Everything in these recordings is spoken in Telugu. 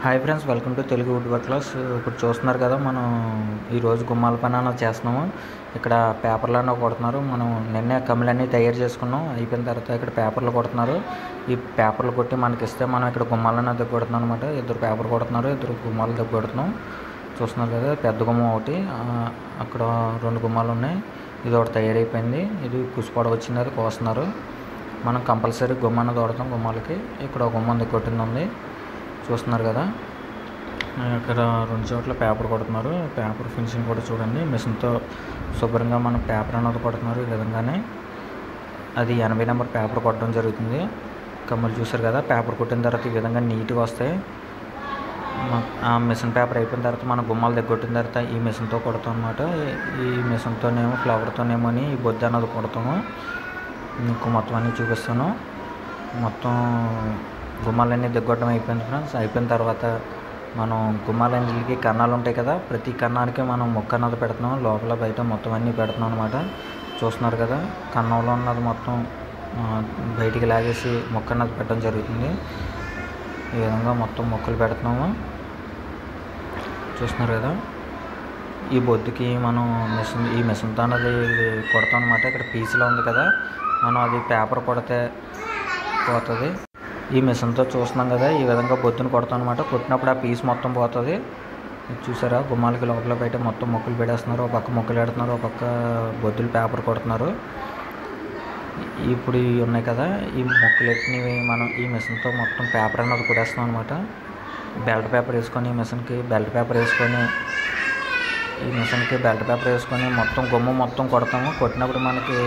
Hi friends, welcome to Telugu wood work class. ఇప్పుడు చూస్తున్నారు కదా, మనం ఈరోజు గుమ్మాల పని అన్నది చేస్తున్నాము. ఇక్కడ పేపర్లు అన్నీ కొడుతున్నారు. మనం నిన్నే కమ్ములన్నీ తయారు చేసుకున్నాం. అయిపోయిన తర్వాత ఇక్కడ పేపర్లు కొడుతున్నారు. ఈ పేపర్లు కొట్టి మనకి ఇస్తే మనం ఇక్కడ గుమ్మాలన్నీ దగ్గర కొడుతున్నాం అనమాట. ఇద్దరు పేపర్ కొడుతున్నారు, ఇద్దరు గుమ్మాలు దగ్గర కొడుతున్నాం. చూస్తున్నారు కదా, పెద్ద గుమ్మం ఒకటి, అక్కడ 2 గుమ్మాలు ఉన్నాయి. ఇది ఒకటి తయారైపోయింది. ఇది పుష్పొడ వచ్చింది, అది కోస్తున్నారు. మనం కంపల్సరీ గుమ్మాన్ని తోడతాం గుమ్మాలకి. ఇక్కడ ఒక గుమ్మం దగ్గర కొట్టింది ఉంది, చూస్తున్నారు కదా. ఇక్కడ 2 చోట్ల పేపర్ కొడుతున్నారు. పేపర్ ఫినిషింగ్ కూడా చూడండి, మిషన్తో శుభ్రంగా మనం పేపర్ అన్నది కొడుతున్నారు. ఈ విధంగానే అది 80 నెంబర్ పేపర్ కొట్టడం జరుగుతుంది. కమ్మలు చూసారు కదా, పేపర్ కొట్టిన తర్వాత ఈ విధంగా నీట్గా వస్తాయి. ఆ మిషన్ పేపర్ అయిపోయిన తర్వాత మన గుమ్మాలు దగ్గర కొట్టిన తర్వాత ఈ మిషన్తో కొడతాం అనమాట. ఈ మిషన్తోనేమో ఫ్లవర్తోనేమో అని ఈ బొద్దు అన్నది కొడతాము. మీకు మొత్తం అన్నీ చూపిస్తాను. మొత్తం గుమ్మాలన్నీ దిగ్గొట్టడం అయిపోయింది ఫ్రెండ్స్. అయిపోయిన తర్వాత మనం గుమ్మాలన్నిటికి కన్నాలు ఉంటాయి కదా, ప్రతి కన్నానికి మనం మొక్క అన్నది పెడుతున్నాం. లోపల బయట మొత్తం అన్నీ పెడుతున్నాం అనమాట. చూస్తున్నారు కదా, కన్నంలో ఉన్నది మొత్తం బయటికి లాగేసి మొక్క అన్నది పెట్టడం జరుగుతుంది. ఈ విధంగా మొత్తం మొక్కలు పెడుతున్నాము. చూస్తున్నారు కదా, ఈ బొద్దుకి మనం ఈ మిషన్తో అన్నది కొడతాం అనమాట. ఇక్కడ పీసులో ఉంది కదా, మనం అది పేపర్ కొడితే పోతుంది. ఈ మిషన్తో చూస్తున్నాం కదా, ఈ విధంగా బొద్దును కొడతాం అనమాట. కొట్టినప్పుడు ఆ పీస్ మొత్తం పోతుంది. చూసారా, గుమ్మాలకి లోపల బయట మొత్తం మొక్కలు పెడేస్తున్నారు. ఒక పక్క మొక్కలు పెడుతున్నారు, ఒక పక్క బొద్దులు పేపర్ కొడుతున్నారు. ఇప్పుడు ఇవి ఉన్నాయి కదా, ఈ మొక్కలెట్టినవి మనం ఈ మిషన్తో మొత్తం పేపర్ అన్నది కొట్టేస్తున్నాం అనమాట. బెల్ట్ పేపర్ వేసుకొని ఈ మిషన్కి బెల్ట్ పేపర్ వేసుకొని మొత్తం గుమ్మ మొత్తం కొడతాము. కొట్టినప్పుడు మనకి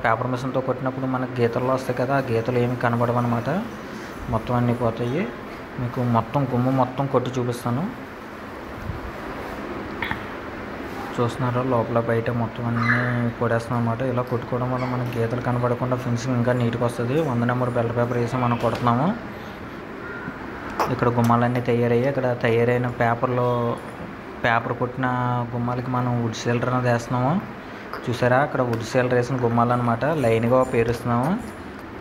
పేపర్ మిషన్తో కొట్టినప్పుడు మనకి గీతల్లో వస్తాయి కదా, ఆ గీతలు ఏమి కనబడవన్నమాట. మొత్తం అన్నీ పోతాయి. మీకు మొత్తం గుమ్మ మొత్తం కొట్టి చూపిస్తాను. చూస్తున్నారా, లోపల బయట మొత్తం అన్నీ కొడేస్తున్నాం అనమాట. ఇలా కొట్టుకోవడం వల్ల మనకి గీతలు కనబడకుండా ఫినిషింగ్ ఇంకా నీట్గా వస్తుంది. 100 నెంబర్ బెల్ట్ పేపర్ వేసి మనం కొడుతున్నాము. ఇక్కడ గుమ్మాలన్నీ తయారయ్యాయి. ఇక్కడ తయారైన పేపర్ కొట్టిన గుమ్మాలకి మనం వుడ్ సీలర్ అనేది వేస్తున్నాము. చూసారా, అక్కడ వుడ్ సీలర్ వేసిన గుమ్మాలు అనమాట. లైన్గా పేరుస్తున్నాము.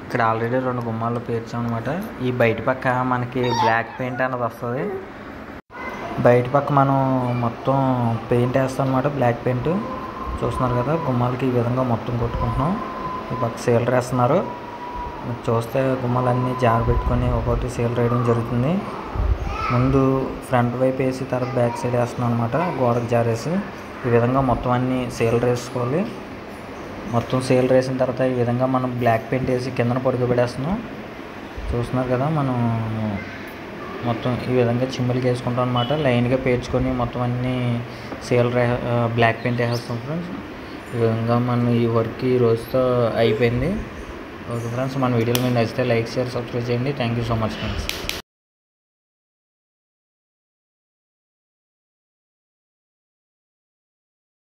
ఇక్కడ ఆల్రెడీ 2 గుమ్మాలు పేర్చాం అనమాట. ఈ బయట పక్క మనకి బ్లాక్ పెయింట్ అనేది వస్తుంది. బయట పక్క మనం మొత్తం పెయింట్ వేస్తాం అనమాట, బ్లాక్ పెయింట్. చూస్తున్నారు కదా, గుమ్మాలకి ఈ విధంగా మొత్తం కొట్టుకుంటున్నాం. ఈ పక్క సీలర్ వేస్తున్నారు. చూస్తే గుమ్మాలన్నీ జార పెట్టుకొని ఒక్కొక్కటి సీలర్ వేయడం జరుగుతుంది. ముందు ఫ్రంట్ వైపు వేసి తర్వాత బ్యాక్ సైడ్ వేస్తున్నాం అనమాట, గోడకు జారేసి. ఈ విధంగా మొత్తం అన్నీ సీలర్ వేసుకోవాలి. మొత్తం సీలర్ వేసిన తర్వాత ఈ విధంగా మనం బ్లాక్ పెయింట్ వేసి కిందన పడుకోబెట్టేస్తున్నాం. చూస్తున్నారు కదా, మనం మొత్తం ఈ విధంగా చిమ్ములకి వేసుకుంటాం అనమాట. లైన్గా పేర్చుకొని మొత్తం అన్నీ బ్లాక్ పెయింట్ వేసేస్తాం ఫ్రెండ్స్. ఈ విధంగా మనం ఈ వర్క్ ఈ రోజుతో అయిపోయింది. ఓకే ఫ్రెండ్స్, మన వీడియోలు మీకు నచ్చితే లైక్, షేర్, సబ్స్క్రైబ్ చేయండి. Thank you so much friends.